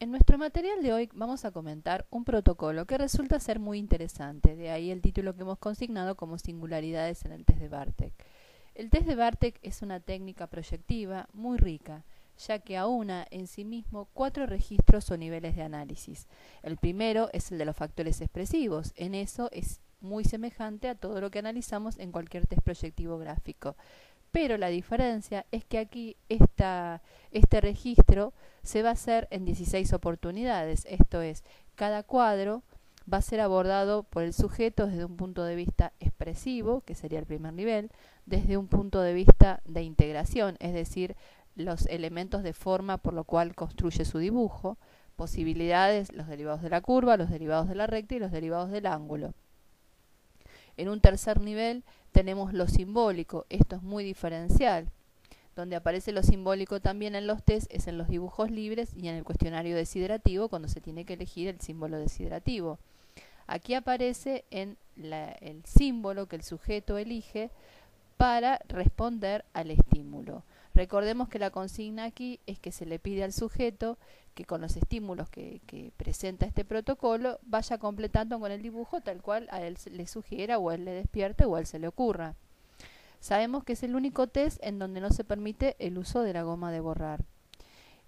En nuestro material de hoy vamos a comentar un protocolo que resulta ser muy interesante, de ahí el título que hemos consignado como singularidades en el test de Bartek. El test de Bartek es una técnica proyectiva muy rica, ya que aúna en sí mismo 4 registros o niveles de análisis. El primero es el de los factores expresivos, en eso es muy semejante a todo lo que analizamos en cualquier test proyectivo gráfico. Pero la diferencia es que aquí este registro se va a hacer en 16 oportunidades, esto es, cada cuadro va a ser abordado por el sujeto desde un punto de vista expresivo, que sería el primer nivel, desde un punto de vista de integración, es decir, los elementos de forma por lo cual construye su dibujo, posibilidades, los derivados de la curva, los derivados de la recta y los derivados del ángulo. En un tercer nivel tenemos lo simbólico, esto es muy diferencial. Donde aparece lo simbólico también en los test es en los dibujos libres y en el cuestionario desiderativo cuando se tiene que elegir el símbolo desiderativo. Aquí aparece en el símbolo que el sujeto elige para responder al estímulo. Recordemos que la consigna aquí es que se le pide al sujeto que con los estímulos que presenta este protocolo vaya completando con el dibujo tal cual a él le sugiera o él le despierte o a él se le ocurra. Sabemos que es el único test en donde no se permite el uso de la goma de borrar.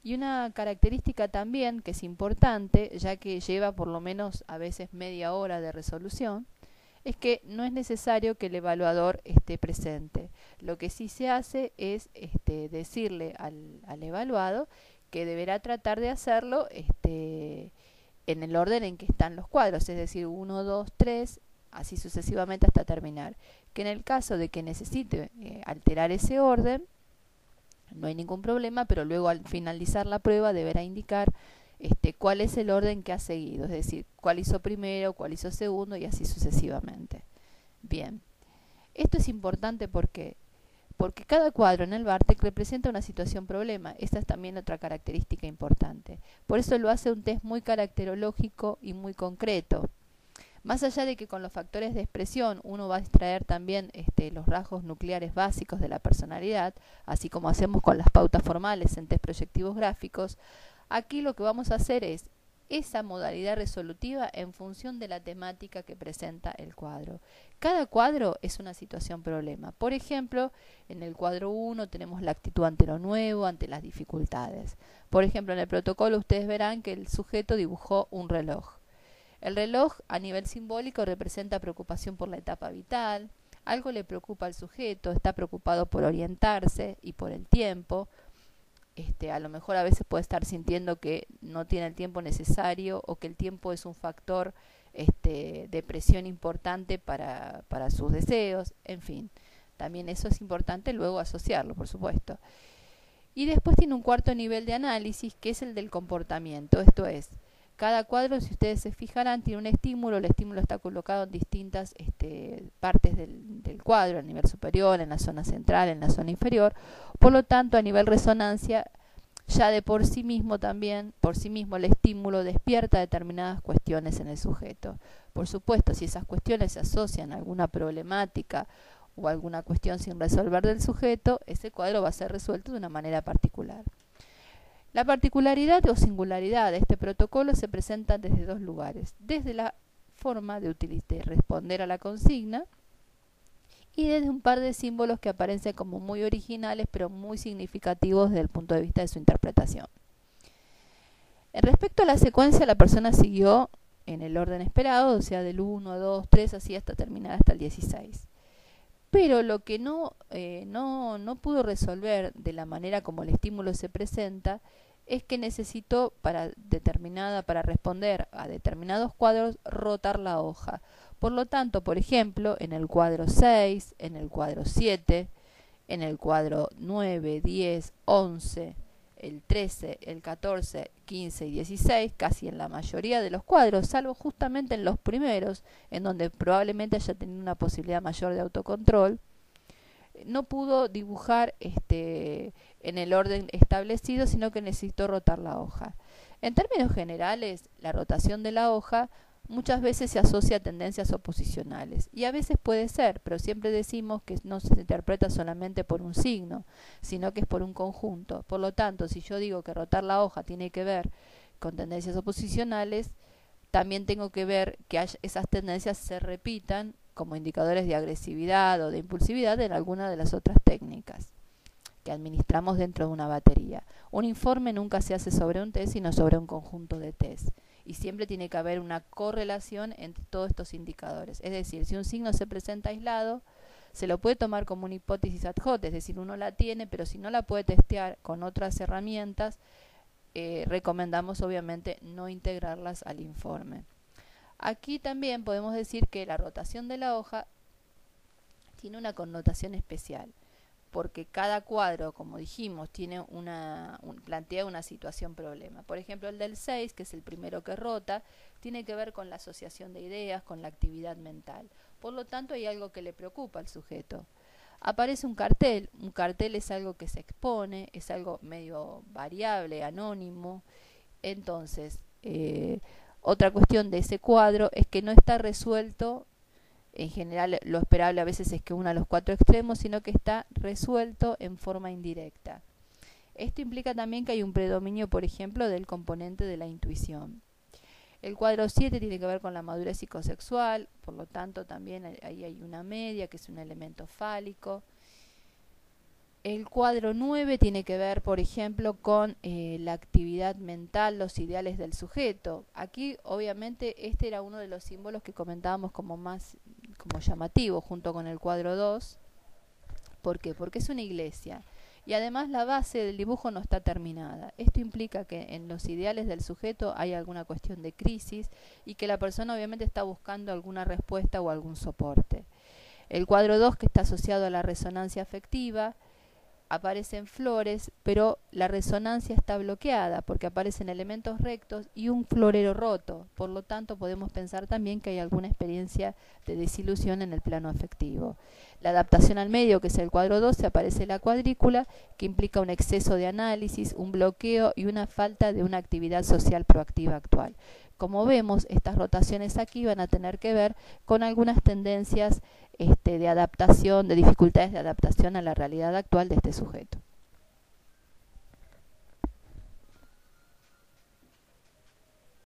Y una característica también que es importante, ya que lleva por lo menos a veces media hora de resolución, es que no es necesario que el evaluador esté presente. Lo que sí se hace es decirle al evaluado que deberá tratar de hacerlo en el orden en que están los cuadros, es decir, 1, 2, 3, así sucesivamente hasta terminar. Que en el caso de que necesite alterar ese orden, no hay ningún problema, pero luego al finalizar la prueba deberá indicar cuál es el orden que ha seguido, es decir, cuál hizo primero, cuál hizo segundo y así sucesivamente. Bien, esto es importante porque cada cuadro en el Bartek representa una situación problema. Esta es también otra característica importante. Por eso lo hace un test muy caracterológico y muy concreto. Más allá de que con los factores de expresión uno va a extraer también los rasgos nucleares básicos de la personalidad, así como hacemos con las pautas formales en test proyectivos gráficos, aquí lo que vamos a hacer es esa modalidad resolutiva en función de la temática que presenta el cuadro. Cada cuadro es una situación problema. Por ejemplo, en el cuadro 1 tenemos la actitud ante lo nuevo, ante las dificultades. Por ejemplo, en el protocolo ustedes verán que el sujeto dibujó un reloj. El reloj a nivel simbólico representa preocupación por la etapa vital, algo le preocupa al sujeto, está preocupado por orientarse y por el tiempo. A lo mejor a veces puede estar sintiendo que no tiene el tiempo necesario o que el tiempo es un factor de presión importante para sus deseos, en fin. También eso es importante luego asociarlo, por supuesto. Y después tiene un cuarto nivel de análisis que es el del comportamiento, esto es, cada cuadro, si ustedes se fijarán, tiene un estímulo. El estímulo está colocado en distintas partes del cuadro, a nivel superior, en la zona central, en la zona inferior. Por lo tanto, a nivel resonancia, ya de por sí mismo también, por sí mismo el estímulo despierta determinadas cuestiones en el sujeto. Por supuesto, si esas cuestiones se asocian a alguna problemática o alguna cuestión sin resolver del sujeto, ese cuadro va a ser resuelto de una manera particular. La particularidad o singularidad de este protocolo se presenta desde dos lugares, desde la forma de responder a la consigna y desde un par de símbolos que aparecen como muy originales pero muy significativos desde el punto de vista de su interpretación. Respecto a la secuencia, la persona siguió en el orden esperado, o sea del 1, 2, 3, así hasta terminar hasta el 16. Pero lo que no pudo resolver de la manera como el estímulo se presenta es que necesitó para responder a determinados cuadros rotar la hoja. Por lo tanto, por ejemplo, en el cuadro 6, en el cuadro 7, en el cuadro 9, 10, 11, el 13, el 14, 15 y 16, casi en la mayoría de los cuadros, salvo justamente en los primeros, en donde probablemente haya tenido una posibilidad mayor de autocontrol, no pudo dibujar en el orden establecido, sino que necesitó rotar la hoja. En términos generales, la rotación de la hoja muchas veces se asocia a tendencias oposicionales, y a veces puede ser, pero siempre decimos que no se interpreta solamente por un signo, sino que es por un conjunto. Por lo tanto, si yo digo que rotar la hoja tiene que ver con tendencias oposicionales, también tengo que ver que esas tendencias se repitan como indicadores de agresividad o de impulsividad en alguna de las otras técnicas que administramos dentro de una batería. Un informe nunca se hace sobre un test, sino sobre un conjunto de test. Y siempre tiene que haber una correlación entre todos estos indicadores. Es decir, si un signo se presenta aislado, se lo puede tomar como una hipótesis ad hoc, es decir, uno la tiene, pero si no la puede testear con otras herramientas, recomendamos obviamente no integrarlas al informe. Aquí también podemos decir que la rotación de la hoja tiene una connotación especial, porque cada cuadro, como dijimos, tiene plantea una situación problema. Por ejemplo, el del 6, que es el primero que rota, tiene que ver con la asociación de ideas, con la actividad mental. Por lo tanto, hay algo que le preocupa al sujeto. Aparece un cartel es algo que se expone, es algo medio variable, anónimo. Entonces, otra cuestión de ese cuadro es que no está resuelto. En general, lo esperable a veces es que una a los 4 extremos, sino que está resuelto en forma indirecta. Esto implica también que hay un predominio, por ejemplo, del componente de la intuición. El cuadro 7 tiene que ver con la madurez psicosexual, por lo tanto también ahí hay una media, que es un elemento fálico. El cuadro 9 tiene que ver, por ejemplo, con la actividad mental, los ideales del sujeto. Aquí, obviamente, este era uno de los símbolos que comentábamos como más llamativo, junto con el cuadro 2. ¿Por qué? Porque es una iglesia. Y además la base del dibujo no está terminada. Esto implica que en los ideales del sujeto hay alguna cuestión de crisis y que la persona obviamente está buscando alguna respuesta o algún soporte. El cuadro 2, que está asociado a la resonancia afectiva, aparecen flores, pero la resonancia está bloqueada porque aparecen elementos rectos y un florero roto. Por lo tanto, podemos pensar también que hay alguna experiencia de desilusión en el plano afectivo. La adaptación al medio, que es el cuadro 12, aparece la cuadrícula, que implica un exceso de análisis, un bloqueo y una falta de una actividad social proactiva actual. Como vemos, estas rotaciones aquí van a tener que ver con algunas tendencias de adaptación, de dificultades de adaptación a la realidad actual de este sujeto.